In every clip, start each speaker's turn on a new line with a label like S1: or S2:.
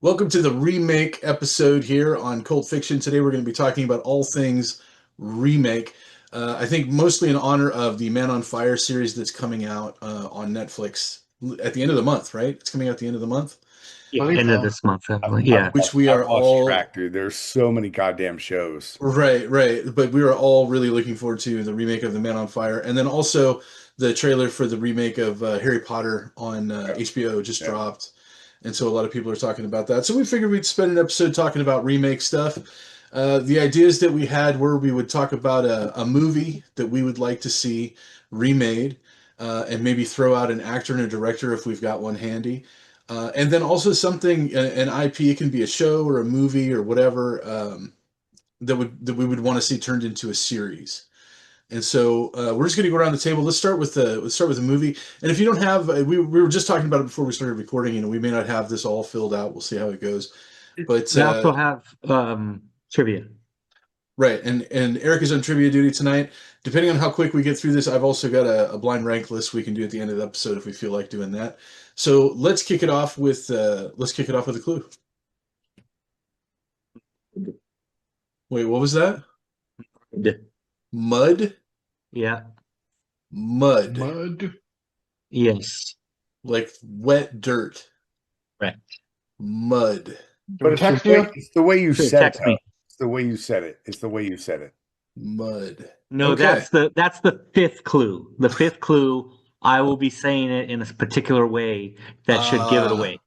S1: Welcome to the remake episode here on Cult Fiction. Today we're going to be talking about all things remake. I think mostly in honor of the Man on Fire series that's coming out on Netflix at the end of the month, right? It's coming out at the end of the month,
S2: Yeah,
S3: Believe
S2: end of
S3: so.
S2: this month, I
S3: I've,
S2: believe.
S3: I've
S2: Yeah.
S1: which
S3: lost,
S1: we
S3: I've
S1: are
S3: lost
S1: all
S3: track, dude. There's so many goddamn shows.
S1: right. But we are all really looking forward to the remake of the Man on Fire, and then also the trailer for the remake of Harry Potter on
S3: Yeah,
S1: HBO just
S3: yeah.
S1: dropped. And so a lot of people are talking about that. So we figured we'd spend an episode talking about remake stuff. The ideas that we had were we would talk about a movie that we would like to see remade, and maybe throw out an actor and a director if we've got one handy. And then also something, an IP, it can be a show or a movie or whatever, that we would want to see turned into a series. And so we're just going to go around the table. Let's start with the movie. And if you don't have, we were just talking about it before we started recording. We may not have this all filled out. We'll see how it goes. But
S2: We also have trivia.
S1: right, and Eric is on trivia duty tonight. Depending on how quick we get through this, I've also got a blind rank list we can do at the end of the episode if we feel like doing that. So let's kick it off with a clue. Wait, what was that? Mud?
S2: Yeah.
S1: Mud.
S3: Mud.
S2: Yes.
S1: Like wet dirt.
S2: Right.
S1: Mud.
S3: But it's the way you
S2: Sure,
S3: said it,
S2: text
S3: though.
S2: me.
S3: It's the way you said it. It's the way you said it.
S1: Mud.
S2: No,
S1: Okay.
S2: that's the fifth clue. The fifth clue, I will be saying it in a particular way that should give it away.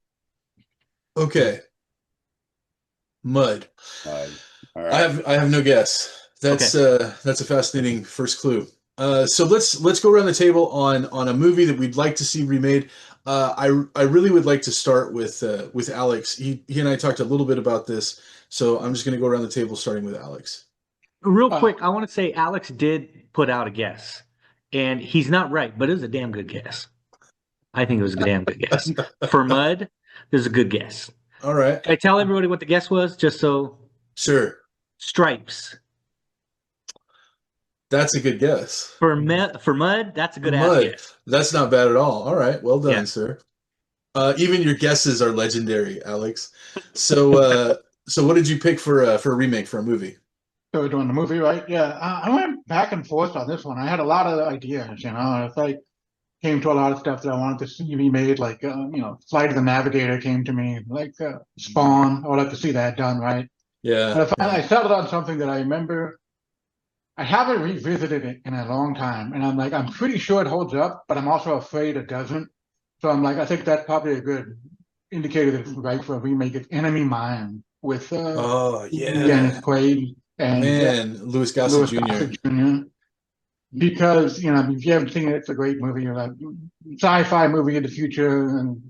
S1: Okay. Mud.
S3: Mud. All
S1: I
S3: right.
S1: have no guess.
S2: Okay.
S1: That's a fascinating first clue. So let's go around the table on a movie that we'd like to see remade. I really would like to start with Alex. He and I talked a little bit about this, so I'm just going to go around the table starting with Alex.
S2: Real
S3: Uh,
S2: quick, I want to say Alex did put out a guess, and he's not right, but it was a damn good guess. I think it was a damn good guess. For Mud, it was a good guess.
S1: All right.
S2: Can I tell everybody what the guess was, just so
S1: Sure.
S2: Stripes.
S1: That's a good guess.
S2: For Mud, that's a good ass
S1: Mud.
S2: guess.
S1: That's not bad at all. All right. Well
S2: Yeah.
S1: done, sir. Even your guesses are legendary, Alex. So so what did you pick for a remake for a movie?
S4: So we're doing the movie, right? Yeah, I went back and forth on this one. I had a lot of ideas, It's like came to a lot of stuff that I wanted to see remade, like Flight of the Navigator came to me, like Spawn. I would like to see that done, right?
S1: Yeah.
S4: But I settled on something that I remember. I haven't revisited it in a long time, and I'm pretty sure it holds up, but I'm also afraid it doesn't. So I'm like, I think that's probably a good indicator that it's right for a remake. It's Enemy Mine with
S1: Oh
S4: Dennis
S1: yeah.
S4: Quaid and
S1: Man, Louis Gossett
S4: Louis
S1: Jr.
S4: Gossett Jr. Because if you haven't seen it, it's a great movie. You're like sci-fi movie in the future, and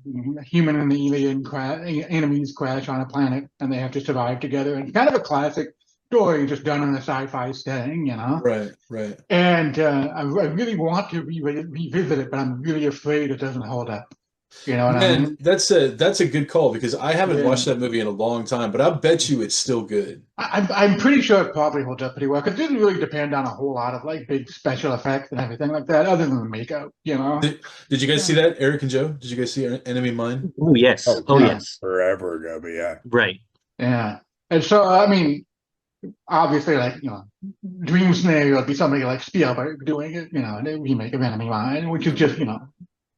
S4: human and the enemies crash on a planet, and they have to survive together. And kind of a classic story, just done in a sci-fi setting.
S1: Right.
S4: And I really want to revisit it, but I'm really afraid it doesn't hold up. You know what I
S1: Man,
S4: mean?
S1: that's a good call because I haven't
S4: Yeah.
S1: watched that movie in a long time, but I bet you it's still good.
S4: I'm pretty sure it probably holds up pretty well because it didn't really depend on a whole lot of like big special effects and everything like that, other than the makeup.
S1: Did you guys see that, Eric and Joe? Did you guys see Enemy Mine?
S2: Oh yes.
S3: Oh,
S2: Oh
S4: Yeah.
S2: yes.
S3: forever ago, but yeah.
S2: Right.
S4: Yeah. And so, I mean, obviously, dream scenario would be somebody like Spielberg doing it, the remake of Enemy Mine, which is just,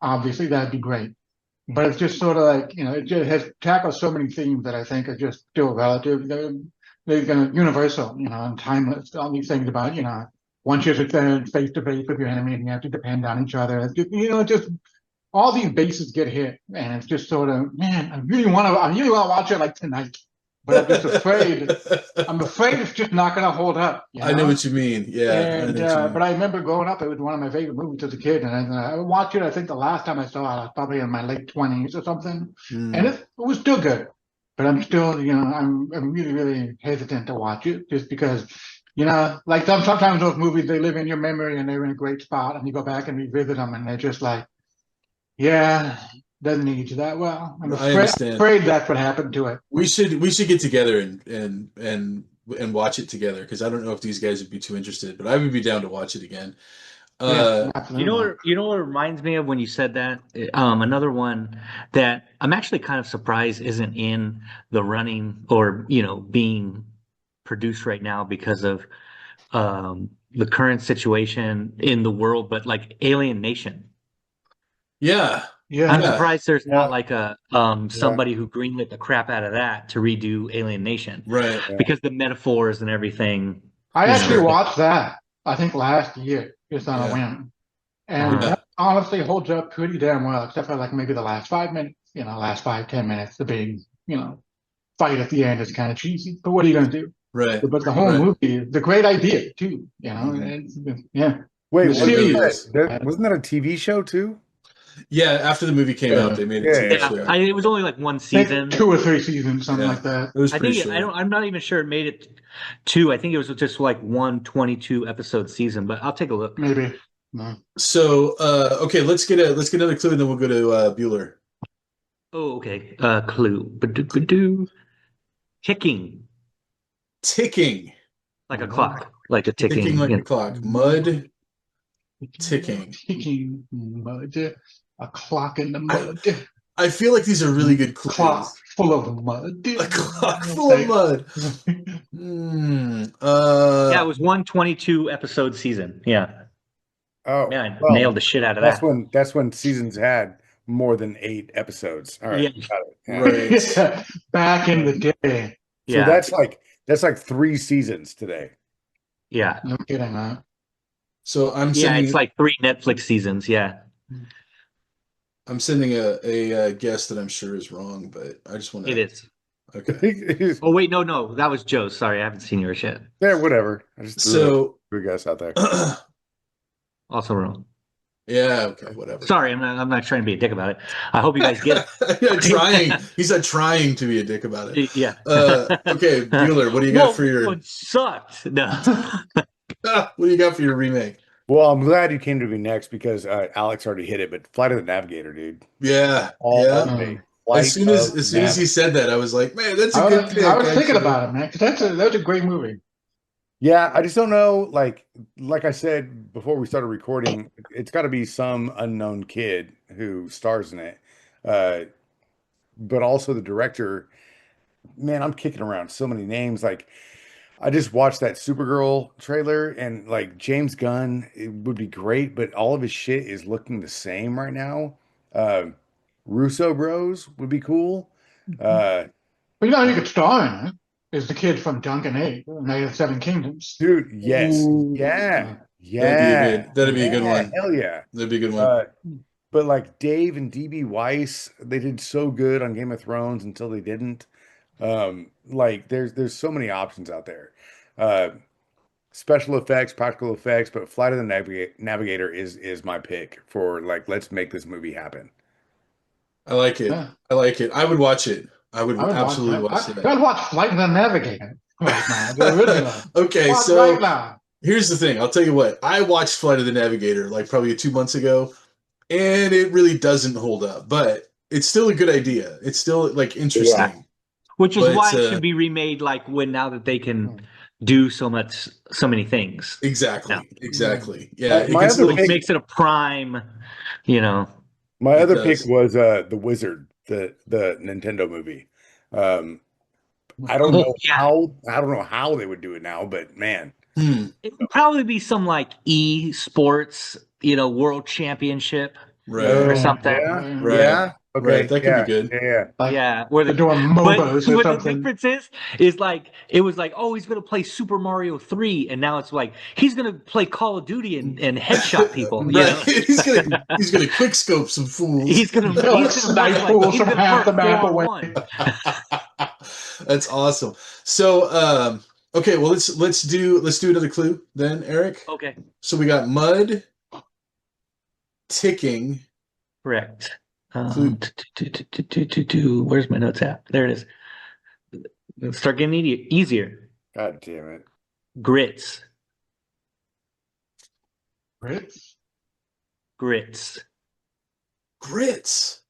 S4: obviously that'd be great. But it's just sort of like, it just has tackled so many themes that I think are just still relative. They're gonna universal, and timeless. All these things about, once you're face to face with your enemy and you have to depend on each other. It's just all these bases get hit, and it's just sort of, man, I really want to watch it like tonight, but I'm just afraid. I'm afraid it's just not going to hold up.
S1: I know what you mean. Yeah, I
S4: And
S1: know what you mean.
S4: but I remember growing up, it was one of my favorite movies as a kid, and I watched it. I think the last time I saw it, I was probably in my late 20s or something, and
S1: Mm.
S4: it was still good. But I'm still, I'm really, really hesitant to watch it just because, like sometimes those movies, they live in your memory and they're in a great spot, and you go back and revisit them, and they're just like, yeah, doesn't age that well. I'm
S1: I
S4: afraid,
S1: understand.
S4: afraid that's what happened to it.
S1: We should get together and watch it together because I don't know if these guys would be too interested, but I would be down to watch it again. Uh,
S4: absolutely.
S2: You know what it reminds me of when you said that? Another one that I'm actually kind of surprised isn't in the running or, being produced right now because of the current situation in the world, but like Alien Nation.
S1: yeah,
S2: I'm
S4: Yeah.
S1: yeah,
S2: surprised there's
S3: Yeah.
S2: not like a
S3: Yeah.
S2: somebody who greenlit the crap out of that to redo Alien Nation
S1: right.
S3: Yeah.
S2: because the metaphors and everything,
S4: I
S2: you
S4: actually
S2: know.
S4: watched that, I think last year, just on a
S1: Yeah,
S4: whim. And
S2: Uh-huh.
S1: yeah,
S4: that honestly holds up pretty damn well, except for like maybe the last 5 minutes, last 5, 10 minutes, the big, fight at the end is kind of cheesy. But what are you going to do?
S1: right,
S4: But the whole
S1: right.
S4: movie is a great idea too,
S1: Mhm.
S4: yeah.
S3: Wait,
S4: The
S1: It
S3: wasn't
S1: really
S4: series,
S1: is.
S3: wasn't that a TV show too?
S1: Yeah, after the movie came out,
S4: uh,
S1: they made a
S3: Yeah,
S1: TV
S3: yeah,
S2: Yeah,
S1: show.
S3: okay.
S2: it was only like one
S4: I think
S2: season.
S4: 2 or 3 seasons, something
S1: Yeah,
S4: like that.
S1: it was
S2: I
S1: pretty
S2: think
S1: short.
S2: I'm not even sure it made it two. I think it was just like one 22 episode season, but I'll take a look.
S4: Maybe. No.
S1: So, okay, let's get another clue, and then we'll go to Bueller.
S2: Oh, okay. Clue. Ba-do-ba-do. Ticking
S1: Ticking,
S2: like a clock, like a
S1: ticking
S2: ticking.
S1: like a clock. Mud ticking.
S4: Ticking mud. A clock in the
S1: I
S4: mud.
S1: I feel like these are really good
S4: Clock
S1: clues.
S4: full of mud.
S1: A clock
S4: It's
S1: full of
S4: like,
S1: mud. Hmm.
S2: Yeah, it was one 22 episode season. Yeah.
S3: Oh,
S2: Man, I
S3: well,
S2: nailed the shit out of that.
S3: that's when seasons had more than 8 episodes. All right,
S2: Yeah.
S3: got it. Yeah.
S1: Right.
S4: yeah, back in the day.
S3: So
S2: Yeah.
S3: that's like 3 seasons today.
S2: Yeah.
S4: No kidding, man.
S1: So
S2: Yeah. It's like 3 Netflix seasons. Yeah.
S1: I'm sending a guess that I'm sure is wrong, but I just want
S2: It
S1: to.
S2: is.
S1: Okay.
S2: Oh, wait. No. That was Joe's. Sorry. I haven't seen yours yet.
S3: Yeah, whatever. I just
S1: So,
S3: threw a guess out there.
S2: Also wrong.
S1: yeah, okay, whatever.
S2: Sorry. I'm not trying to be a dick about it. I hope you guys get
S1: Yeah, trying.
S2: it.
S1: He's not trying to be a dick about it.
S2: Yeah.
S1: Okay, Bueller, what do you got
S2: Whoa,
S1: for
S2: this
S1: your
S2: one sucked. No.
S1: what do you got for your remake?
S3: Well, I'm glad you came to me next because Alex already hit it, but Flight of the Navigator, dude.
S1: Yeah,
S3: All
S1: yeah.
S3: day. Flight of
S1: As
S3: the
S1: soon as he
S3: Navigator.
S1: said that, I was like, man, that's a
S4: I
S1: good
S4: was,
S1: pick.
S4: I was thinking
S1: Actually.
S4: about it, man, because that's a great movie.
S3: Yeah, I just don't know. Like I said before we started recording, it's got to be some unknown kid who stars in it. Uh, but also the director. Man, I'm kicking around so many names. Like I just watched that Supergirl trailer, and like James Gunn, it would be great, but all of his shit is looking the same right now. Uh, Russo Bros would be cool. Uh,
S4: But you could star in it. Is the kid from Duncan Egg, Night of the Seven Kingdoms.
S3: dude, yes,
S4: Uh,
S3: yeah, yeah,
S1: That'd be a good
S3: yeah,
S1: one.
S3: hell yeah.
S1: That'd be a good one.
S3: Uh, but like Dave and DB Weiss, they did so good on Game of Thrones until they didn't. Like there's so many options out there. Uh, special effects, practical effects, but Flight of the Navigator is my pick for like let's make this movie happen.
S1: I like it.
S4: yeah,
S1: I like it. I would watch it. I
S4: I
S1: would
S4: would watch
S1: absolutely
S4: that.
S1: watch
S4: I'd
S1: that.
S4: watch Flight of the Navigator right now, the original.
S1: Okay,
S4: Watch right
S1: so
S4: now.
S1: here's the thing. I'll tell you what. I watched Flight of the Navigator like probably 2 months ago, and it really doesn't hold up, but it's still a good idea. It's still like
S2: Yeah.
S1: interesting.
S2: Which is
S1: But
S2: why it should be remade like when now that they can do so many things. No.
S1: exactly. Yeah,
S3: My,
S1: it
S3: my
S1: gets a
S3: other
S1: little.
S2: Which
S3: pick,
S2: makes it a prime, you know.
S3: my
S1: It
S3: other pick
S1: does.
S3: was the Wizard, the Nintendo movie. Um,
S2: Oh, yeah.
S3: I don't know how they would do it now, but man,
S1: Hmm.
S2: It would probably be some like sports, world championship
S1: Right.
S2: or
S3: oh
S2: something.
S3: yeah,
S1: Right.
S3: yeah,
S1: Right.
S3: okay,
S1: That could be
S3: yeah,
S1: good.
S3: yeah, yeah.
S4: Like
S2: Yeah, where
S4: they're
S2: the
S4: doing
S2: but
S4: MOBAs or
S2: what the
S4: something.
S2: difference is like it was like, oh, he's gonna play Super Mario 3, and now it's like he's gonna play Call of Duty and headshot people,
S1: Right. He's gonna quick scope some fools.
S2: He's gonna
S4: They're like
S2: he's gonna mark
S4: snipe
S2: like
S4: fools
S2: he's
S4: from
S2: gonna
S4: half
S2: mark
S4: the map away.
S2: 4-on-1.
S1: That's awesome. So okay, well let's do another clue then, Eric.
S2: Okay,
S1: So we got mud, ticking,
S2: correct.
S1: clue.
S2: Where's my notes at? There it is. Let's start getting easier.
S3: God damn it.
S2: Grits,
S4: Grits?
S2: grits.
S1: Grits.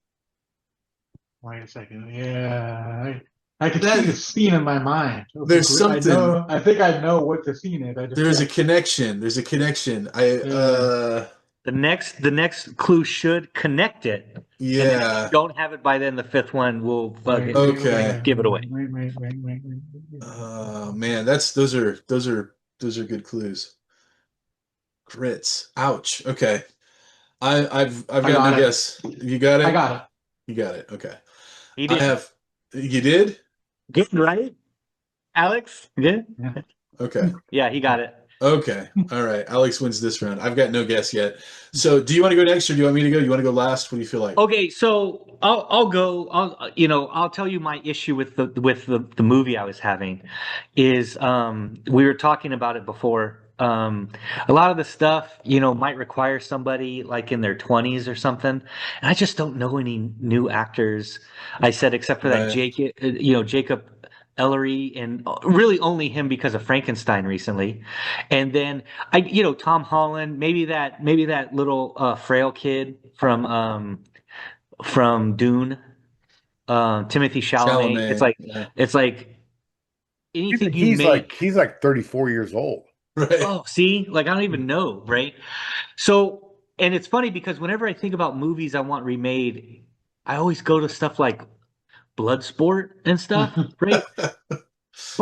S4: Wait a second. Yeah. I can see the scene in my mind.
S1: There's something.
S4: I think I know what the scene is.
S1: There's a connection. There's a connection.
S2: The next clue should connect it. And then if you don't have it by then, the fifth one will fucking give it away.
S4: Wait.
S1: Man, those are good clues. Grits. Ouch. Okay. I've got my guess. You got it?
S4: I got it.
S1: You got it. Okay.
S2: He did.
S1: You did?
S2: Get right? Alex? You did?
S4: Yeah.
S1: Okay.
S2: Yeah, he got it.
S1: Okay. All right. Alex wins this round. I've got no guess yet. So do you want to go next or do you want me to go? You want to go last? What do you feel like?
S2: Okay, so I'll go. I'll tell you my issue with the movie I was having is we were talking about it before. A lot of the stuff, might require somebody like in their 20s or something. And I just don't know any new actors. I said, except for that Jacob Ellery, and really only him because of Frankenstein recently. And then Tom Holland, maybe that little frail kid from Dune, Timothy Chalamet. It's like anything you make.
S3: He's like 34 years old.
S1: Right.
S2: Oh, see, like I don't even know, right? So, and it's funny because whenever I think about movies I want remade, I always go to stuff like Bloodsport and stuff, right? But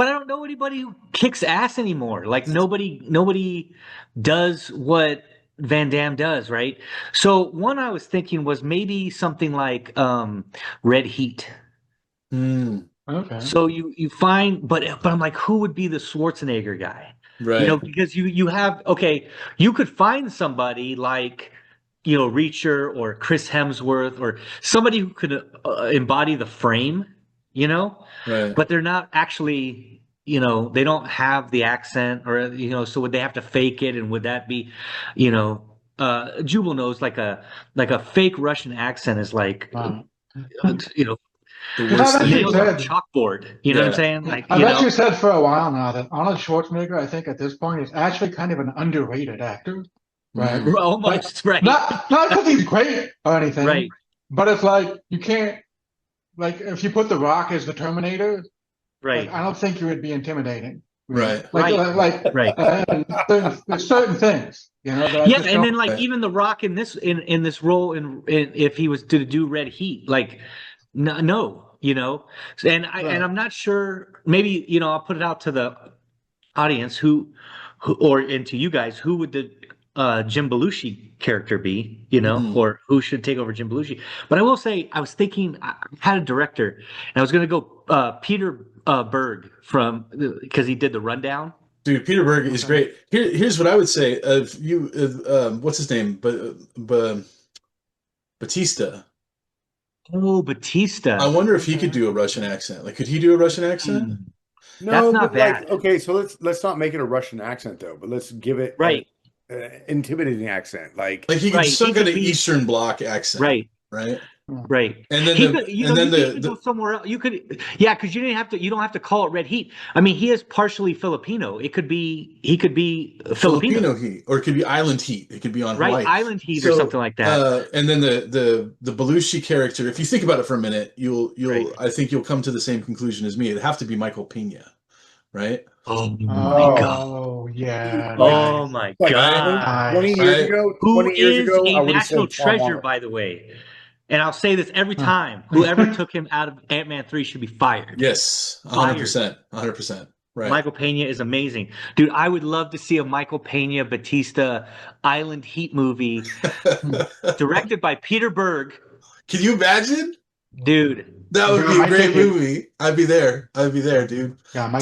S2: I don't know anybody who kicks ass anymore. Like nobody does what Van Damme does, right? So one I was thinking was maybe something like Red Heat.
S4: Okay.
S2: So you find, but I'm like, who would be the Schwarzenegger guy?
S1: Right.
S2: Because you could find somebody like, Reacher or Chris Hemsworth or somebody who could embody the frame,
S1: Right.
S2: but they're not actually, they don't have the accent or, so would they have to fake it? And would that be, Jubal knows like a fake Russian accent is like,
S1: The worst thing.
S2: nails on a chalkboard. You know what I'm saying? Like,
S4: I've actually said for a while now that Arnold Schwarzenegger, I think at this point, is actually kind of an underrated actor. Right.
S2: Almost, right.
S4: Not because he's great or anything.
S2: Right.
S4: But it's like you can't, like, if you put The Rock as the Terminator,
S2: right.
S4: Like, I don't think you would be intimidating.
S1: Right.
S2: Right.
S4: There's certain things, that
S2: Yeah, and then like even The Rock in this role, if he was to do Red Heat, like no, and I'm not sure. Maybe I'll put it out to the audience who and to you guys, who would the Jim Belushi character be, or who should take over Jim Belushi. But I will say, I was thinking, I had a director, and I was going to go Peter Berg because he did The Rundown.
S1: Dude, Peter Berg is great. Here's what I would say of you. What's his name? Batista.
S2: Oh, Batista.
S1: I wonder if he could do a Russian accent. Like, could he do a Russian accent?
S3: No,
S2: that's not
S3: bad.
S2: Like,
S3: okay, so let's not make it a Russian accent though, but let's give it intimidating accent. Like
S1: he could still get an Eastern Bloc accent.
S2: Right.
S1: And then
S2: you could go somewhere else. You could, because you don't have to call it Red Heat. I mean, he is partially Filipino. He could be Filipino
S1: heat, or it could be Island Heat. It could be on Hawaii.
S2: Island Heat or something like that.
S1: And then the Belushi character, if you think about it for a minute, I think you'll come to the same conclusion as me. It'd have to be Michael Pena, right?
S2: Oh my God!
S4: Oh yeah!
S2: Oh my God!
S3: 20 years ago,
S2: who is a national treasure, by the way? And I'll say this every time: whoever took him out of Ant-Man 3 should be fired.
S1: Yes, 100%, 100%. Right.
S2: Michael Pena is amazing, dude. I would love to see a Michael Pena Batista Island Heat movie directed by Peter Berg.
S1: Can you imagine,
S2: dude?
S1: That would be a great movie. I'd be there, dude.
S4: Yeah,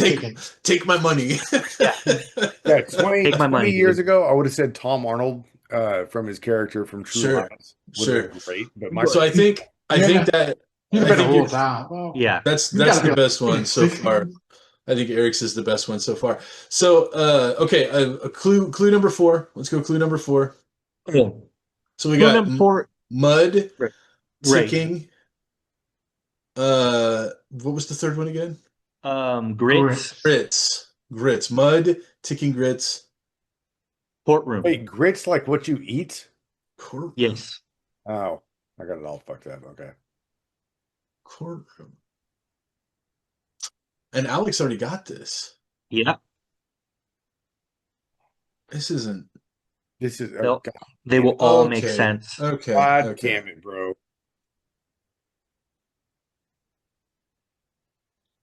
S1: take my money.
S3: Yeah, 20 years
S2: dude.
S3: ago, I would have said Tom Arnold from his character from True Lies.
S1: Sure.
S3: Great, but
S1: so I think that
S2: yeah,
S1: that's the best one so far. I think Eric's is the best one so far. So okay, a clue number 4. Let's go clue number 4.
S2: Cool.
S1: So we got mud, ticking. What was the third one again? Grits. Mud, ticking grits.
S2: Courtroom.
S3: Wait, grits like what you eat?
S1: Courtroom.
S2: Yes.
S3: Oh, I got it all fucked up. Okay.
S1: Courtroom. And Alex already got this.
S2: Yeah.
S1: This isn't.
S3: This is
S2: They'll-
S3: God,
S2: They will all make
S1: Okay.
S2: sense.
S1: Okay.
S3: God
S1: Okay.
S3: damn it, bro.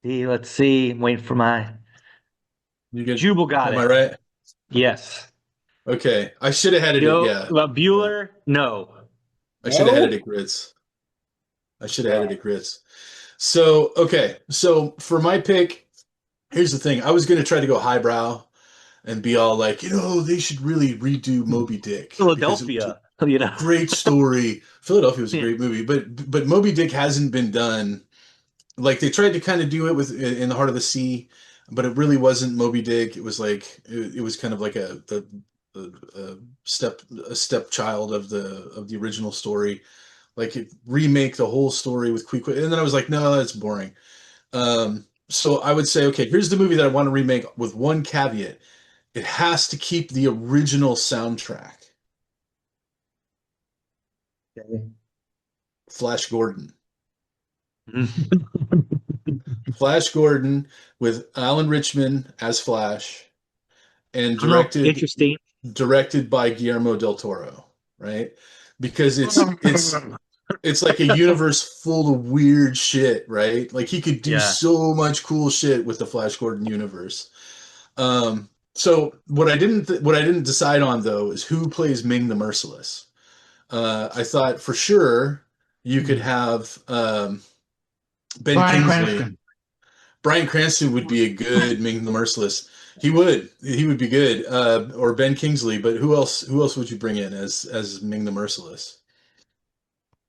S2: See, let's see. I'm waiting for my
S1: You get.
S2: Jubal got
S1: Am
S2: it.
S1: I right?
S2: Yes.
S1: Okay. I should have had it. Yeah.
S2: Bueller, no.
S1: I should have had
S3: No?
S1: it at grits. I should have had it at grits. So, okay. So for my pick, here's the thing. I was going to try to go highbrow and be all like, they should really redo Moby Dick because it was a
S2: Philadelphia, you know.
S1: great story. Philadelphia was a great movie, but Moby Dick hasn't been done. Like they tried to kind of do it with In the Heart of the Sea, but it really wasn't Moby Dick. It was like it was kind of like a stepchild of the original story. Like it remake the whole story with quick, and then I was like, no, that's boring. So I would say, okay, here's the movie that I want to remake with one caveat. It has to keep the original soundtrack. Flash Gordon. Flash Gordon with Alan Rickman as Flash and
S2: Interesting.
S1: directed by Guillermo del Toro, right? Because it's like a universe full of weird shit, right? Like he could do so much cool shit with the Flash Gordon universe. So what I didn't decide on though is who plays Ming the Merciless. I thought for sure you could have Ben
S4: Bryan
S1: Kingsley.
S4: Cranston.
S1: Bryan Cranston would be a good Ming the Merciless. He would be good. Or Ben Kingsley, but who else would you bring in as Ming the Merciless?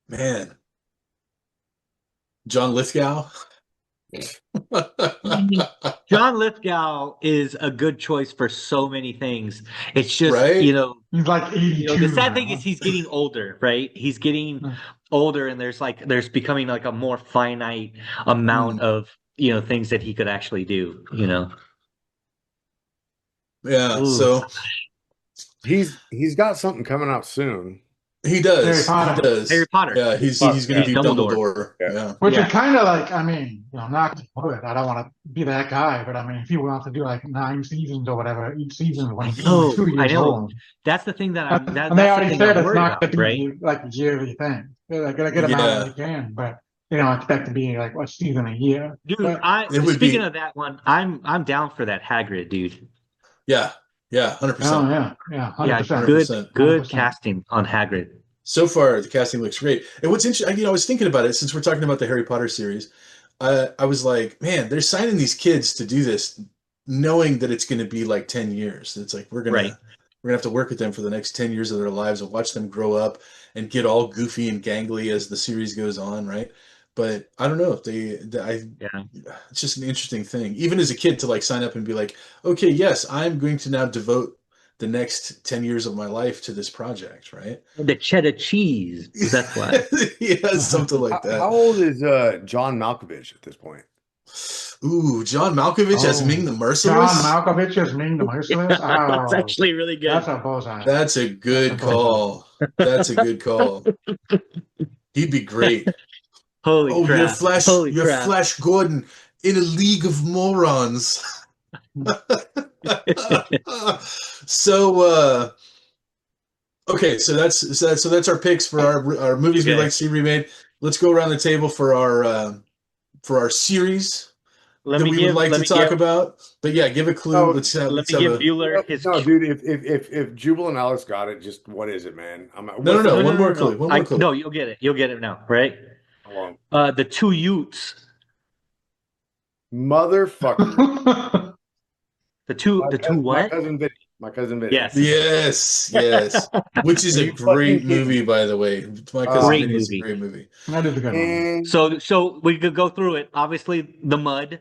S1: Man. John Lithgow?
S2: John Lithgow is a good choice for so many things. It's just,
S1: Right?
S4: He's like 82
S2: the sad thing
S4: now.
S2: is he's getting older, right? He's getting older and there's becoming like a more finite amount of, things that he could actually do,
S1: Yeah,
S2: Ooh.
S1: so
S3: He's got something coming out soon.
S1: he does.
S4: Harry Potter.
S1: He does.
S2: Harry Potter.
S1: Yeah, he's going to be Dumbledore.
S2: Dumbledore.
S1: Yeah.
S4: Which is kind of like, not to put it, I don't want to be that guy, but if you want to do like 9 seasons or whatever, each season when he's 2 years
S2: I know.
S4: old.
S2: That's the thing that I'm.
S4: And they already said it's not going to
S2: right?
S4: be like a yearly thing. They're going to get them out when they can, but they don't expect to be like a season a year.
S2: Dude,
S4: but,
S2: speaking of that one, I'm down for that Hagrid, dude.
S1: Yeah. Yeah, 100%.
S4: Oh, yeah, 100%.
S2: Good
S4: 100%.
S2: casting on Hagrid.
S1: So far, the casting looks great. And what's interesting, I was thinking about it since we're talking about the Harry Potter series. I was like, man, they're signing these kids to do this, knowing that it's going to be like 10 years. It's like we're gonna have to work with them for the next 10 years of their lives and watch them grow up and get all goofy and gangly as the series goes on, right? But I don't know if it's just an interesting thing. Even as a kid to like sign up and be like, okay, yes, I'm going to now devote the next 10 years of my life to this project, right?
S2: The cheddar cheese. That's why.
S1: Yeah, something like that.
S3: How old is John Malkovich at this point?
S1: Ooh, John Malkovich as Ming the Merciless?
S4: John Malkovich as Ming the Merciless?
S2: That's actually really good.
S4: That's a bullseye.
S1: That's a good call. That's a good call. He'd be great.
S2: Holy crap.
S1: You're Flash Gordon in a league of morons. So okay, so that's our picks for our movies we'd like to see remade. Let's go around the table for our series that we would like to talk about. But yeah, give a clue. Let's give
S2: Bueller his.
S3: No, dude. If Jubal and Alex got it, just what is it, man?
S1: No. One more clue.
S2: No, you'll get it. You'll get it now, right? The two Utes.
S3: Motherfucker.
S2: The two what?
S3: My cousin Vinny.
S2: Yes.
S1: Yes. Which is a great movie, by the way. My cousin Vinny is a great movie.
S4: That is a good one.
S2: So we could go through it. Obviously, the mud.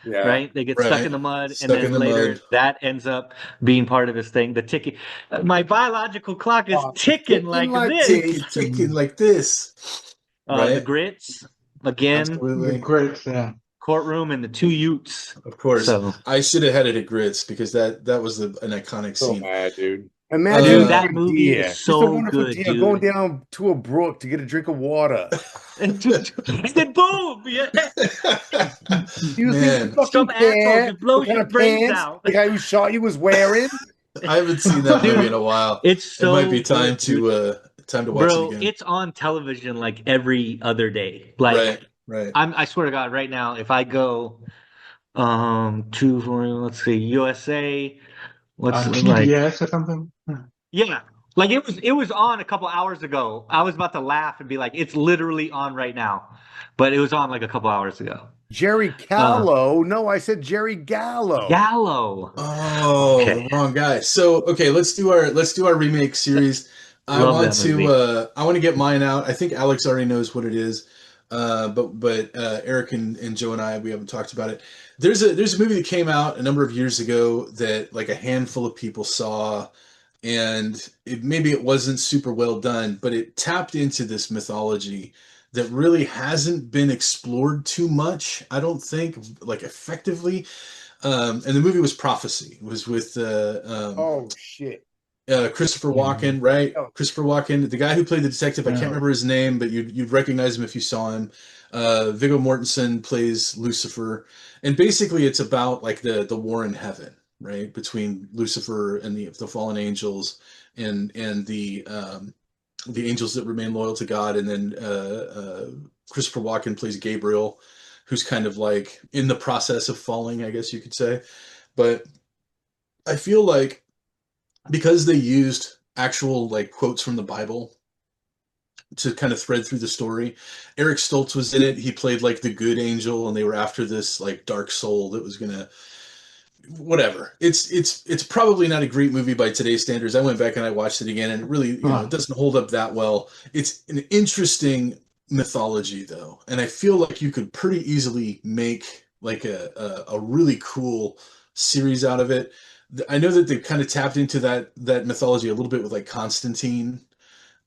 S2: Yeah. Right? They get stuck in the mud, and then later that ends up being part of this thing. The ticking. My biological clock is ticking like this.
S1: Ticking like this.
S2: The grits again.
S1: Absolutely.
S4: The grits, yeah.
S2: Courtroom and the two Utes.
S1: Of course. So, I should have had it at grits because that was an iconic scene.
S3: So mad, dude. Imagine
S2: Dude,
S3: the
S2: that movie is
S3: idea. Just a
S2: so
S3: wonderful
S2: good,
S3: idea going
S2: dude.
S3: down to a brook to get a drink of water.
S2: And then boom, yeah.
S3: Do you think they
S1: Man,
S3: fucking
S2: Some asshole
S3: care
S2: just
S3: what
S2: blows
S3: kind
S2: your
S3: of
S2: brains
S3: pants
S2: out.
S3: the guy who shot you was wearing?
S1: I haven't seen that movie in a
S2: Dude,
S1: while.
S2: it's
S1: It might be
S2: so
S1: time
S2: good, dude.
S1: to watch it
S2: Bro,
S1: again.
S2: it's on television like every other day. Like,
S1: Right, right.
S2: I swear to God, right now, if I go to, let's see, USA, what's
S4: On
S2: like,
S4: PBS or something.
S2: yeah, like it was on a couple hours ago. I was about to laugh and be like, it's literally on right now, but it was on like a couple hours ago.
S3: Jerry
S2: Uh,
S3: Callow? No, I said Jerry Gallo.
S2: Gallo.
S1: Oh,
S2: Okay,
S1: the wrong guy. So, okay, let's do our remake series.
S2: love that movie.
S1: I want to get mine out. I think Alex already knows what it is. But Eric and Joe and I, we haven't talked about it. There's a movie that came out a number of years ago that like a handful of people saw, and maybe it wasn't super well done, but it tapped into this mythology that really hasn't been explored too much, I don't think, like effectively. And the movie was Prophecy. It was with
S3: Oh shit.
S1: Christopher
S4: Mhm.
S1: Walken, right?
S3: Oh,
S1: Christopher Walken, the guy who played the detective. I can't
S4: Yeah.
S1: remember his name, but you'd recognize him if you saw him. Viggo Mortensen plays Lucifer, and basically it's about like the war in heaven, right, between Lucifer and the fallen angels, and the angels that remain loyal to God, and then Christopher Walken plays Gabriel, who's kind of like in the process of falling, I guess you could say. But I feel like because they used actual like quotes from the Bible to kind of thread through the story. Eric Stoltz was in it. He played like the good angel, and they were after this like dark soul that was gonna whatever. It's probably not a great movie by today's standards. I went back and I watched it again, and it really, it
S4: Huh.
S1: doesn't hold up that well. It's an interesting mythology though, and I feel like you could pretty easily make like a really cool series out of it. I know that they've kind of tapped into that mythology a little bit with like Constantine,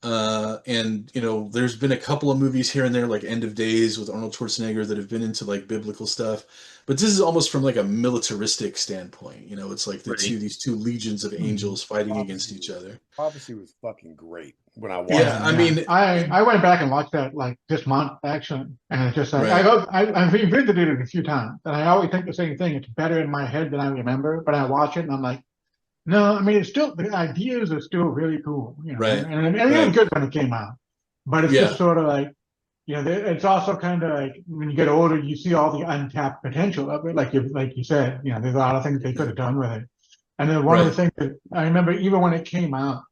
S1: and there's been a couple of movies here and there, like End of Days with Arnold Schwarzenegger, that have been into like biblical stuff. But this is almost from like a militaristic standpoint. It's like
S2: Right.
S1: these two legions of
S4: Mhm.
S1: angels fighting against
S3: Prophecy
S1: each
S3: was
S1: other.
S3: Prophecy was fucking great when I
S1: Yeah,
S3: watched
S4: Yeah,
S3: it.
S1: I
S4: yeah.
S1: mean,
S4: I went back and watched that like this month actually, and it's just like
S1: right,
S4: I've revisited it a few times, and I always think the same thing. It's better in my head than I remember, but I watch it and I'm like, no, I mean it's still the ideas are still really cool,
S1: right,
S4: and it was
S1: right.
S4: good when it came out, but it's just
S1: Yeah,
S4: sort of like it's also kind of like when you get older, you see all the untapped potential of it, like you said, there's a lot of things they could have done with it, and then one of the
S1: right,
S4: things that I remember even when it came out.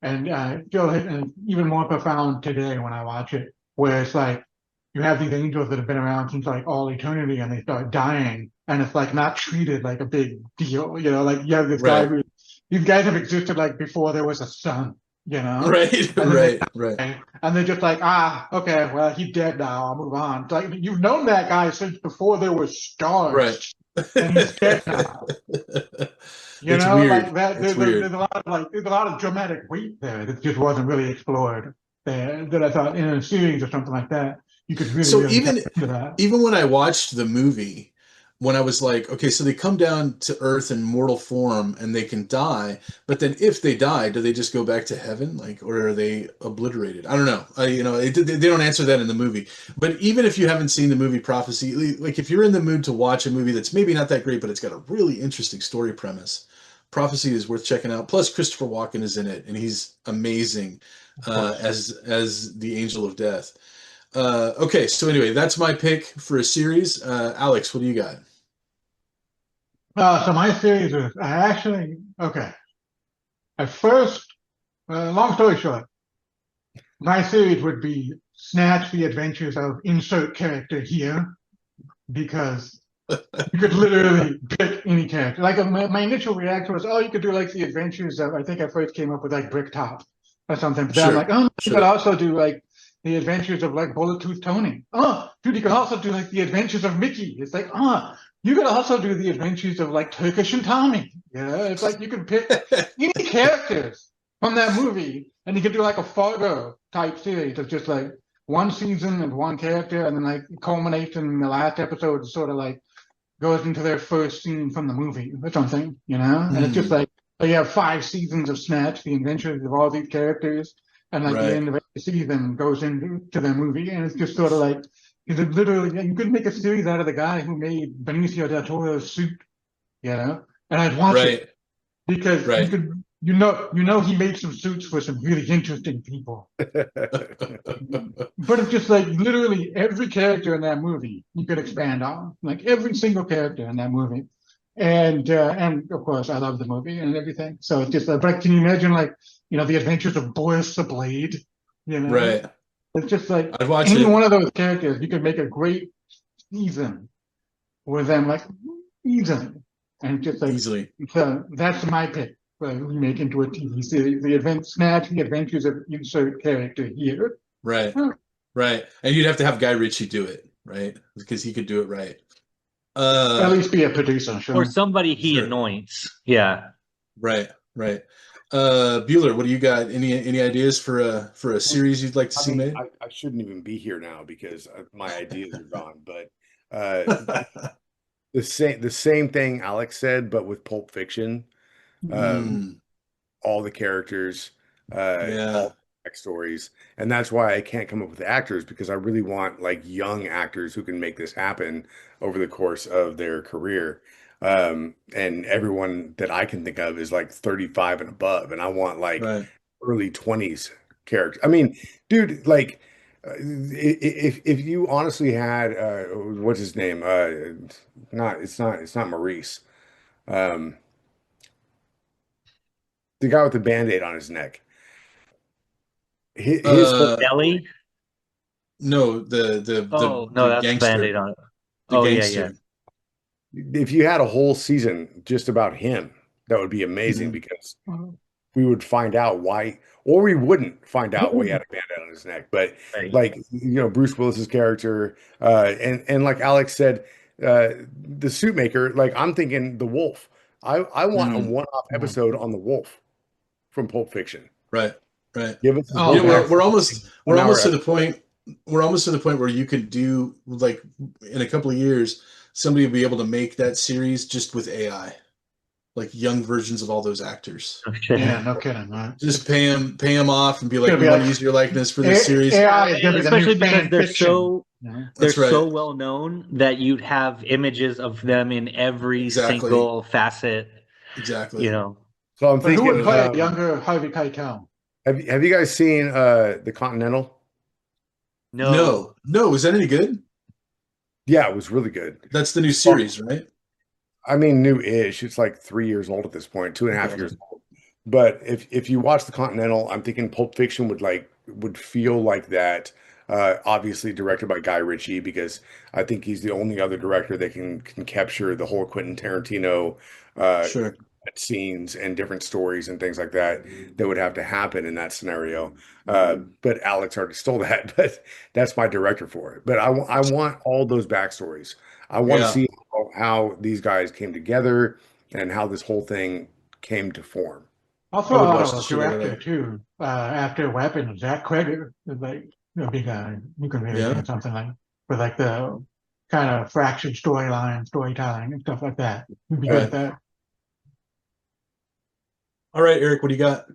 S4: And still and even more profound today when I watch it, where it's like you have these angels that have been around since like all eternity, and they start dying, and it's like not treated like a big deal, like you have this guy
S1: right,
S4: who these guys have existed like before there was a sun, you know,
S1: right,
S4: and then they
S1: right, right,
S4: die, and they're just like, okay, well he's dead now, I'll move on. It's like you've known that guy since before there were
S1: right.
S4: stars, and he's dead now.
S1: It's
S4: Like
S1: weird.
S4: that.
S1: It's
S4: There's
S1: weird.
S4: a lot of there's a lot of dramatic weight there that just wasn't really explored. There, that I thought in a series or something like that, you could really,
S1: So
S4: really tap into that.
S1: even when I watched the movie, when I was like, okay, so they come down to Earth in mortal form and they can die, but then if they die, do they just go back to heaven, like, or are they obliterated? I don't know. They don't answer that in the movie. But even if you haven't seen the movie Prophecy, like if you're in the mood to watch a movie that's maybe not that great, but it's got a really interesting story premise, Prophecy is worth checking out. Plus, Christopher Walken is in it, and he's amazing
S4: Of course.
S1: as the Angel of Death. Okay, so anyway, that's my pick for a series. Alex, what do you got?
S4: So my series is I actually okay. At first, long story short, my series would be Snatch: The Adventures of Insert Character Here, because you could literally pick any character. Like my initial reaction was, oh, you could do like the adventures of. I think I first came up with like Bricktop or something. But then I'm
S1: Sure,
S4: like, oh, you could
S1: sure.
S4: also do like the adventures of like Bullet Tooth Tony. Oh, dude, you could also do like the adventures of Mickey. It's like, you could also do the adventures of like Turkish and Tommy. It's like you could pick any characters from that movie, and you could do like a Fargo type series of just like one season and one character, and then like culminates in the last episode, sort of like goes into their first scene from the movie or something, and it's just
S1: Hmm.
S4: like you have 5 seasons of Snatch, the adventures of all these characters, and like the
S1: Right.
S4: end of every season goes into the movie, and it's just sort of like literally you could make a series out of the guy who made Benicio del Toro's Suit, and I'd watch it
S1: Right.
S4: because
S1: Right.
S4: he made some suits for some really interesting people. But it's just like literally every character in that movie you could expand on, like every single character in that movie. And of course I love the movie and everything. So it's just but can you imagine like, the adventures of Boris the Blade?
S1: Right.
S4: It's just like
S1: I'd watch
S4: any
S1: it
S4: one of those characters, you could make a great season with them, like easily. And just like
S1: easily.
S4: so that's my pick. Remake into a TV series. Snatch the adventures of insert character here.
S1: Right. Right. And you'd have to have Guy Ritchie do it, right? Because he could do it right.
S4: At least be a producer, sure.
S2: Or somebody he
S1: Sure.
S2: anoints. Yeah.
S1: Right. Right. Bueller, what do you got? Any ideas for a series you'd like to see made?
S3: I shouldn't even be here now because my ideas are gone. But the same thing Alex said, but with Pulp Fiction. All the characters,
S1: Yeah.
S3: all the backstories, and that's why I can't come up with actors because I really want like young actors who can make this happen over the course of their career. And everyone that I can think of is like 35 and above, and I want like
S1: Right.
S3: early 20s characters. I mean, dude, like if you honestly had what's his name? It's not Maurice. Um, the guy with the band-aid on his neck. His whole
S2: Nelly?
S1: No, the
S2: Oh, no, that's
S1: gangster.
S2: Band-Aid on it.
S1: The
S2: Oh, yeah,
S1: gangster.
S3: if you had a whole season just about him, that would be amazing
S1: Mhm.
S3: because we would find out why, or we wouldn't find out why he had a band-aid on his neck. But
S2: Right.
S3: like Bruce Willis's character, and like Alex said, the suit maker. Like I'm thinking the Wolf. I want a one-off episode on the Wolf from Pulp Fiction.
S1: Right. Right.
S3: Give us
S4: Oh,
S1: You know,
S3: backstory.
S1: we're almost
S3: An hour
S1: to the point. We're almost to the point where you could do like in a couple of years, somebody will be able to make that series just with AI, like young versions of all those actors.
S2: Oh, shit.
S4: Yeah, no kidding, right?
S1: Just pay them off and be like,
S4: Gonna
S1: we
S4: be
S1: want to
S4: like-
S1: use your likeness for this series.
S4: AI is gonna be the new
S2: Especially because
S4: fan
S2: they're
S4: fiction.
S2: so
S4: Yeah.
S2: they're
S1: That's right.
S2: so well known that you'd have images of them in every
S1: Exactly.
S2: single facet.
S1: Exactly.
S3: So I'm
S4: But who would
S3: thinking,
S4: play a younger Harvey Keitel?
S3: have you guys seen The Continental?
S1: No. Is that any good?
S3: Yeah, it was really good.
S1: That's the new series, right?
S3: I mean, new-ish. It's like 3 years old at this point, 2.5
S1: Okay.
S3: years old. But if you watch The Continental, I'm thinking Pulp Fiction would feel like that. Obviously directed by Guy Ritchie because I think he's the only other director that can capture the whole Quentin Tarantino
S1: Sure.
S3: scenes and different stories and things like that would have to happen in that scenario. But Alex already stole that, but that's my director for it. But I want all those backstories. I want to
S1: Yeah.
S3: see how these guys came together and how this whole thing came to form.
S4: I'll throw
S1: I would
S4: out
S1: watch
S4: a
S1: the shit out of
S4: director
S1: that.
S4: too. After Weapon, Zach Cregger is like a big guy. You can really
S1: Yeah.
S4: do something like for like the kind of fractured storytelling and stuff like that. You'd be good at that.
S1: All right, Eric, what do you got?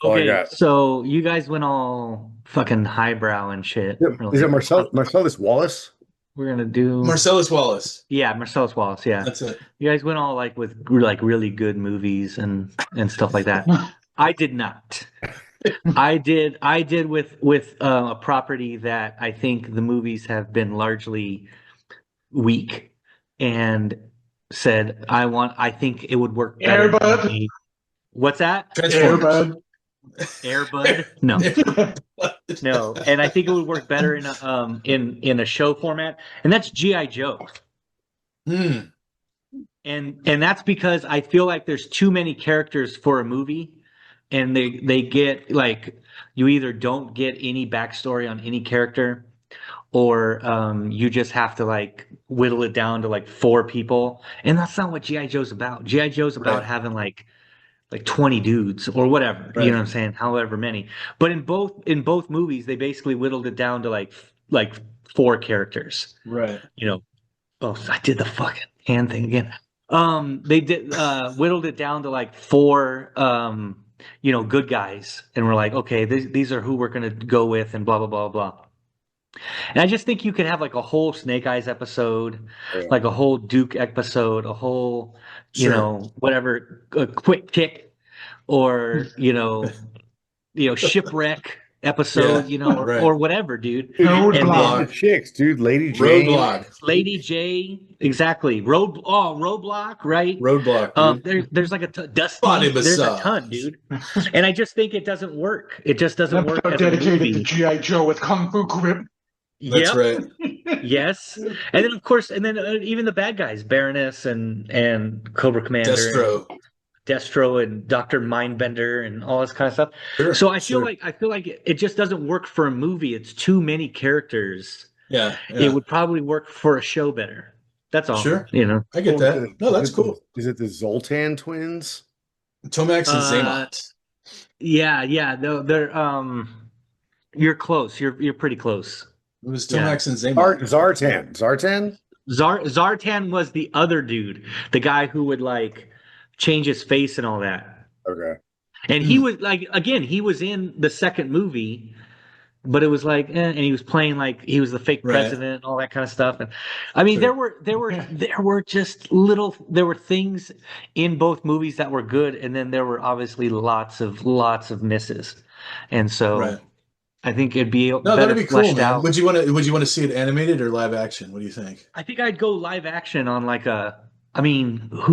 S3: All I
S2: Okay,
S3: got.
S2: so you guys went all fucking highbrow and shit.
S3: Is it Marcellus Wallace?
S2: We're gonna do
S1: Marcellus Wallace.
S2: Yeah, Marcellus Wallace. Yeah,
S1: That's it.
S2: you guys went all like with like really good movies and stuff like that. I did not. I did with a property that I think the movies have been largely weak, and said I think it would work better.
S4: Airbud.
S2: What's that?
S1: Transformers.
S2: Airbud? No, no. And I think it would work better in a show format, and that's GI Joe.
S1: Hmm.
S2: And that's because I feel like there's too many characters for a movie, and they get like you either don't get any backstory on any character, or you just have to like whittle it down to like 4 people, and that's not what GI Joe's about. GI Joe's about
S1: Right.
S2: having like 20 dudes or whatever,
S1: Right.
S2: you know what I'm saying? However many. But in both movies, they basically whittled it down to like 4 characters.
S1: Right.
S2: Oh, I did the fucking hand thing again. They did whittled it down to like four good guys, and we're like, okay, these are who we're gonna go with, and blah blah blah blah. And I just think you could have like a whole Snake Eyes episode,
S3: Yeah.
S2: like a whole Duke episode, a whole,
S1: Sure.
S2: whatever, a quick kick, or shipwreck episode,
S1: Yeah,
S2: or,
S1: right.
S2: or whatever, dude.
S3: And
S4: Roadblock.
S3: the chicks, dude, Lady Jane.
S1: Roadblock.
S2: Lady J, exactly. Roadblock, right?
S1: Roadblock, dude.
S2: There's like Dusty.
S1: Body
S2: There's a
S1: massage.
S2: ton, dude. And I just think it doesn't work. It just doesn't
S4: An
S2: work
S4: episode
S2: as a
S4: dedicated to
S2: movie.
S4: G.I. Joe with Kung Fu grip.
S1: That's
S2: Yep.
S1: right.
S2: Yes. And then of course, even the bad guys, Baroness and Cobra Commander,
S1: Destro.
S2: And Dr. Mindbender and all this kind of stuff.
S1: Sure,
S2: So I feel
S1: sure.
S2: like it just doesn't work for a movie. It's too many characters.
S1: Yeah,
S2: It would probably work for a show better. That's all.
S1: Sure.
S2: You know.
S1: I get that. No, that's cool.
S3: Is it the Zoltan twins?
S1: Tomax and
S2: Uh,
S1: Zaymont.
S2: Yeah. They're you're close. You're pretty close.
S1: It was Tomax and Zaymont.
S3: Zartan?
S2: Zartan was the other dude, the guy who would like change his face and all that.
S3: Okay.
S2: And he was like, again, he was in the second movie, but it was like, and he was playing like he was the fake
S1: Right.
S2: president and all that kind of stuff. And I mean,
S1: Sure.
S2: there were things in both movies that were good, and then there were obviously lots of misses. And so
S1: Right.
S2: I think it'd be
S1: No,
S2: better
S1: that'd be cool,
S2: fleshed
S1: man.
S2: out.
S1: Would you want to see it animated or live action? What do you think?
S2: I think I'd go live action on who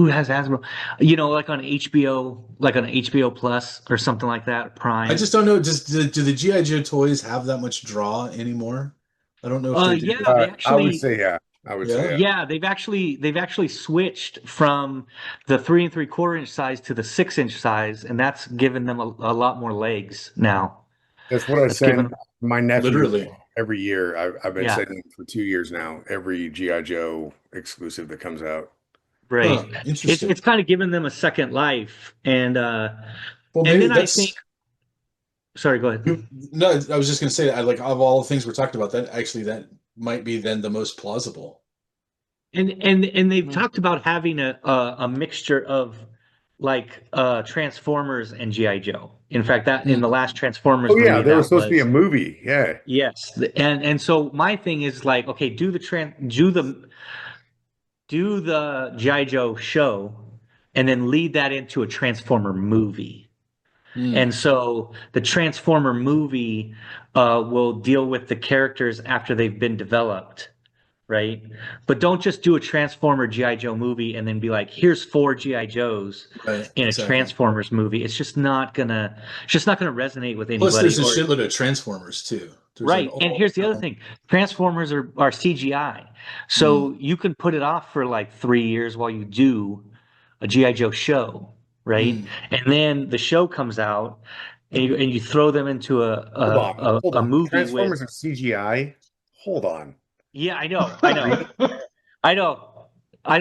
S2: has Hasbro? Like on HBO Plus or something like that, Prime.
S1: I just don't know. Do the GI Joe toys have that much draw anymore? I don't know if they do.
S2: Yeah, they actually,
S3: I would say yeah. I would say
S2: yeah, they've actually switched from the 3 3/4 inch size to the 6-inch size, and that's given them a lot more legs now.
S3: That's what I send
S2: given-
S3: my nephew
S1: Literally.
S3: every year. I've been
S2: Yeah.
S3: sending for 2 years now. Every GI Joe exclusive that comes out.
S2: Right.
S1: Huh, interesting.
S2: It's kind of given them a second life, and
S1: Well,
S2: and
S1: maybe
S2: then I
S1: that's
S2: think. Sorry, go ahead.
S1: no. I was just going to say that, like, of all the things we're talking about, that might be then the most plausible.
S2: And they've talked about having a mixture of like Transformers and GI Joe. In fact, that in the last Transformers
S3: Oh yeah,
S2: movie,
S3: there
S2: that
S3: was supposed to be a
S2: was-
S3: movie. Yeah.
S2: Yes, and so my thing is like, okay, do the GI Joe show, and then lead that into a Transformer movie. And so the Transformer movie will deal with the characters after they've been developed, right? But don't just do a Transformer GI Joe movie and then be like, here's 4 GI Joes
S1: Right,
S2: in a
S1: exactly.
S2: Transformers movie. It's just not gonna resonate with anybody.
S1: Plus, there's a
S2: or-
S1: shitload of Transformers too. There's
S2: Right.
S1: like,
S2: And here's the other thing. Transformers are CGI. So you can put it off for like 3 years while you do a GI Joe show, right? And then the show comes out and you throw them into
S3: Hold
S2: a
S3: on.
S2: movie
S3: Transformers
S2: with
S3: are CGI. Hold on.
S2: Yeah, I know.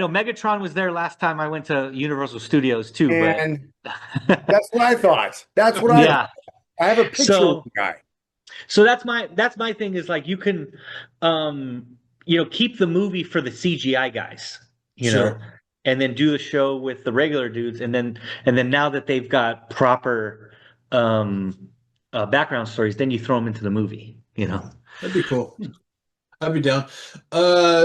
S2: Megatron was there last time I went to Universal Studios too,
S3: And that's what I thought. That's what
S2: yeah.
S3: I have a picture
S2: So-
S3: of the guy.
S2: So that's my thing is like you can keep the movie for the CGI guys, you know,
S1: Sure.
S2: and then do the show with the regular dudes, and then now that they've got proper background stories, then you throw them into the movie, you know.
S1: That'd be cool. I'd be down.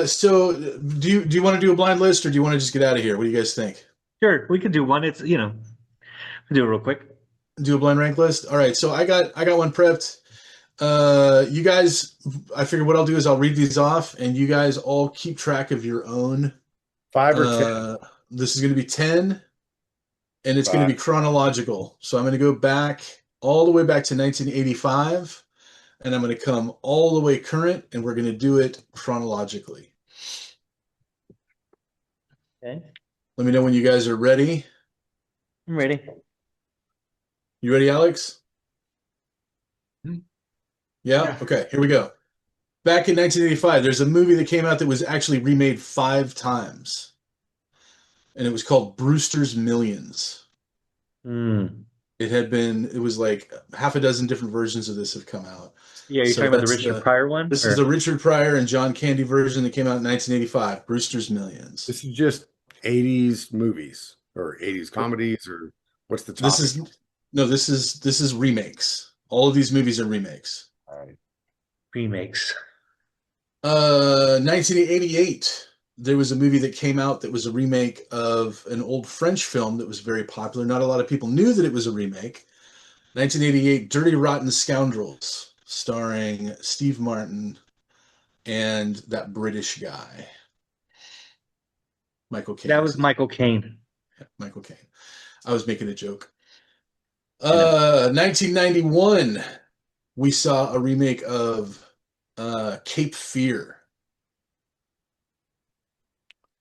S1: So do you want to do a blind list, or do you want to just get out of here? What do you guys think?
S2: Sure, we could do one. It's we'll do it real quick.
S1: Do a blind rank list. All right. So I got one prepped. You guys, I figure what I'll do is I'll read these off, and you guys all keep track of your own.
S3: 5 or 10.
S1: This is going to be 10, and it's going to be
S3: 5.
S1: chronological. So I'm going to go back all the way back to 1985, and I'm going to come all the way current, and we're going to do it chronologically.
S2: Okay,
S1: Let me know when you guys are ready.
S2: I'm ready.
S1: You ready, Alex? Yeah?
S4: Yeah.
S1: Okay, here we go. Back in 1985, there's a movie that came out that was actually remade 5 times. And it was called Brewster's Millions. It was like half a dozen different versions of this have come out.
S2: Yeah, you're
S1: So
S2: talking about the
S1: that's
S2: Richard Pryor one?
S1: This
S2: or-
S1: is the Richard Pryor and John Candy version that came out in 1985, Brewster's Millions.
S3: This is just 80s movies or 80s comedies, or what's the
S1: This
S3: topic?
S1: is remakes. All of these movies are remakes.
S3: All right.
S2: Remakes.
S1: 1988, there was a movie that came out that was a remake of an old French film that was very popular. Not a lot of people knew that it was a remake. 1988, Dirty Rotten Scoundrels, starring Steve Martin and that British guy, Michael Caine.
S2: That was Michael Caine.
S1: Yeah, Michael Caine. I was making a joke.
S2: Yeah.
S1: 1991, we saw a remake of Cape Fear,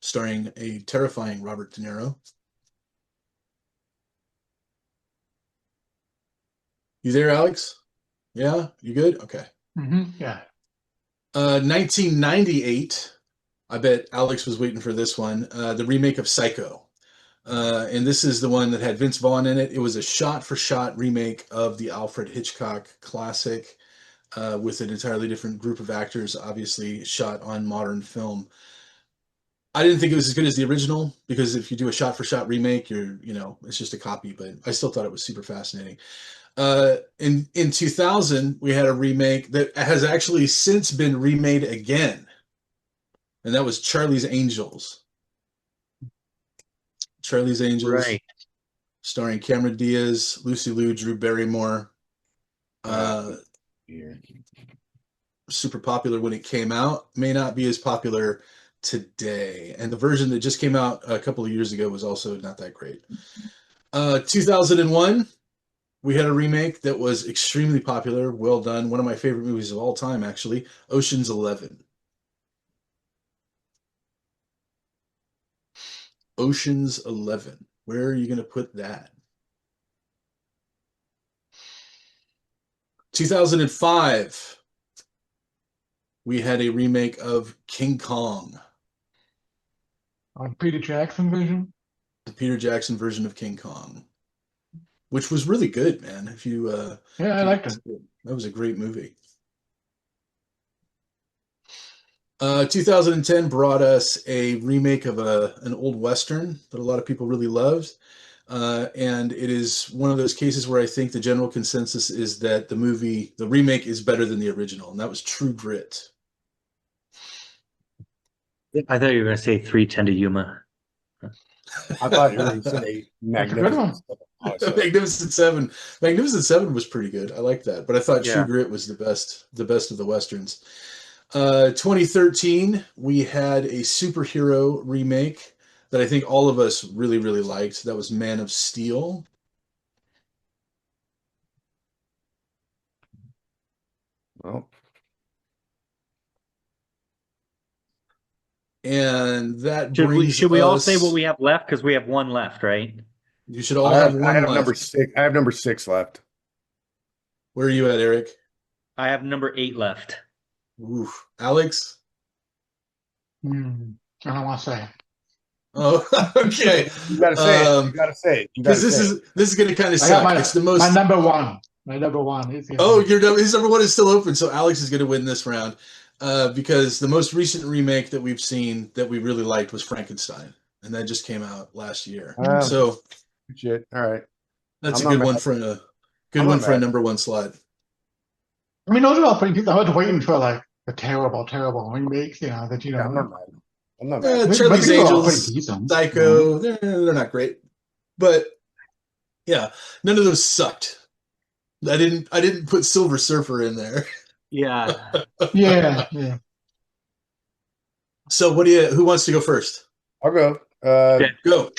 S1: starring a terrifying Robert De Niro. You there, Alex? Yeah, you good? Okay.
S4: Yeah.
S1: 1998. I bet Alex was waiting for this one. The remake of Psycho. And this is the one that had Vince Vaughn in it. It was a shot-for-shot remake of the Alfred Hitchcock classic with an entirely different group of actors, obviously shot on modern film. I didn't think it was as good as the original because if you do a shot-for-shot remake, it's just a copy. But I still thought it was super fascinating. In 2000, we had a remake that has actually since been remade again, and that was Charlie's Angels. Charlie's Angels,
S2: Right.
S1: starring Cameron Diaz, Lucy Liu, Drew Barrymore. Super popular when it came out, may not be as popular today. And the version that just came out a couple of years ago was also not that great. 2001, we had a remake that was extremely popular, well done. One of my favorite movies of all time, actually, Ocean's 11. Ocean's 11. Where are you going to put that? 2005, we had a remake of King Kong,
S4: On Peter Jackson version.
S1: the Peter Jackson version of King Kong, which was really good, man.
S4: Yeah, I liked it.
S1: That was a great movie. 2010 brought us a remake of an old Western that a lot of people really loved. And it is one of those cases where I think the general consensus is that the remake is better than the original, and that was True Grit.
S2: I thought you were going to say 310 to Yuma.
S3: I thought you were going to say
S4: That's a good one.
S3: Magnificent.
S1: Magnificent Seven. Magnificent Seven was pretty good. I like that, but I thought True
S2: Yeah.
S1: Grit was the best of the Westerns. 2013, we had a superhero remake that I think all of us really, really liked. That was Man of Steel.
S3: Well,
S1: And that
S2: Should we
S1: brings
S2: all
S1: us.
S2: say what we have left? Because we have one left, right?
S1: You should all
S3: I
S1: have
S3: have
S1: one left.
S3: number 6. I have number 6 left.
S1: Where are you at, Eric?
S2: I have number 8 left.
S1: Oof. Alex?
S4: I don't want to say.
S1: Oh, okay.
S3: You got to say it. You got to say it. You got
S1: Because
S3: to
S1: this is going to kind of
S4: I got
S1: suck. It's the most.
S4: my number one. My number one is.
S1: Oh, his number one is still open, so Alex is going to win this round. Because the most recent remake that we've seen that we really liked was Frankenstein, and that just came out last year. So
S3: Shit. All right.
S1: that's
S3: I'm
S1: a good
S3: not
S1: one
S3: mad.
S1: for a
S3: I'm not
S1: for a
S3: mad.
S1: number one slot.
S4: I mean, those are all pretty good. I was waiting for like the terrible remakes, that
S3: Yeah, I'm not mad. I'm not
S1: Eh,
S3: mad.
S1: Charlie's
S4: these are all pretty
S1: Angels,
S4: decent.
S1: Psycho, they're not great, but yeah, none of those sucked. I didn't put Silver Surfer in there.
S2: Yeah.
S4: Yeah.
S1: So who wants to go first?
S3: I'll go.
S2: Okay.
S1: Go.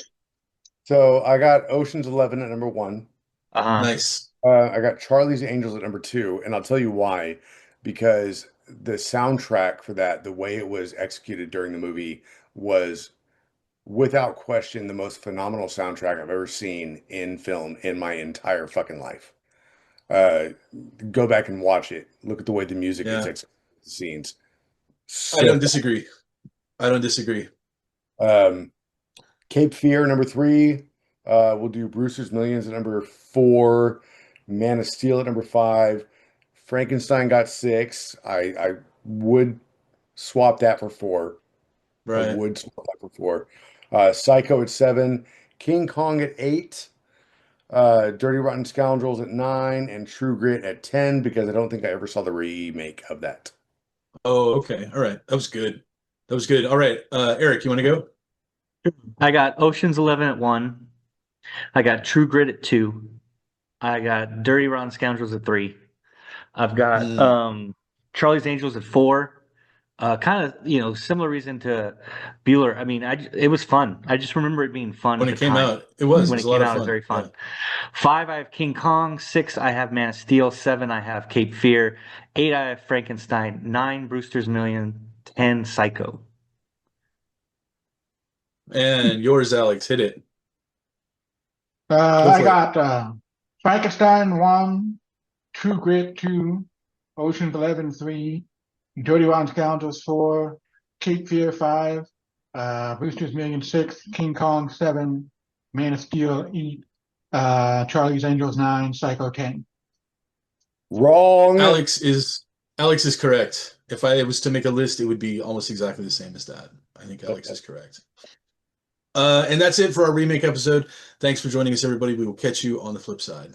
S3: So I got Ocean's 11 at number 1.
S2: Uh-huh.
S1: Nice.
S3: I got Charlie's Angels at number 2, and I'll tell you why. Because the soundtrack for that, the way it was executed during the movie, was without question the most phenomenal soundtrack I've ever seen in film in my entire fucking life. Go back and watch it. Look at the way the music is
S1: Yeah.
S3: executed, the scenes.
S1: I don't disagree. I don't disagree.
S3: Cape Fear, number 3. We'll do Brewster's Millions at number 4. Man of Steel at number 5. Frankenstein got 6. I would swap that for 4. I
S1: Right.
S3: would swap that for 4. Psycho at 7, King Kong at 8, Dirty Rotten Scoundrels at 9, and True Grit at 10 because I don't think I ever saw the remake of that.
S1: Oh, okay. All right. That was good. That was good. All right. Eric, you want to go?
S2: I got Ocean's 11 at 1. I got True Grit at 2. I got Dirty Rotten Scoundrels at 3. I've got
S1: Mm.
S2: Charlie's Angels at 4. Kind of, similar reason to Bueller. I mean, it was fun. I just remember it being fun
S1: When
S2: at
S1: it
S2: the
S1: came
S2: time.
S1: out, it was. It
S2: When
S1: was
S2: it
S1: a lot
S2: came
S1: of
S2: out, it was
S1: fun.
S2: very fun.
S1: Yeah.
S2: 5, I have King Kong. 6, I have Man of Steel. 7, I have Cape Fear. 8, I have Frankenstein. 9, Brewster's Million. 10, Psycho.
S1: And yours, Alex, hit it. Go
S4: I
S1: for it.
S4: got Frankenstein 1, True Grit 2, Ocean's 11 3, Dirty Rotten Scoundrels 4, Cape Fear 5, Brewster's Million 6, King Kong 7, Man of Steel 8, Charlie's Angels 9, Psycho 10.
S3: Wrong.
S1: Alex is correct. If I was to make a list, it would be almost exactly the same as that. I think Alex is correct. And that's it for our remake episode. Thanks for joining us, everybody. We will catch you on the flip side.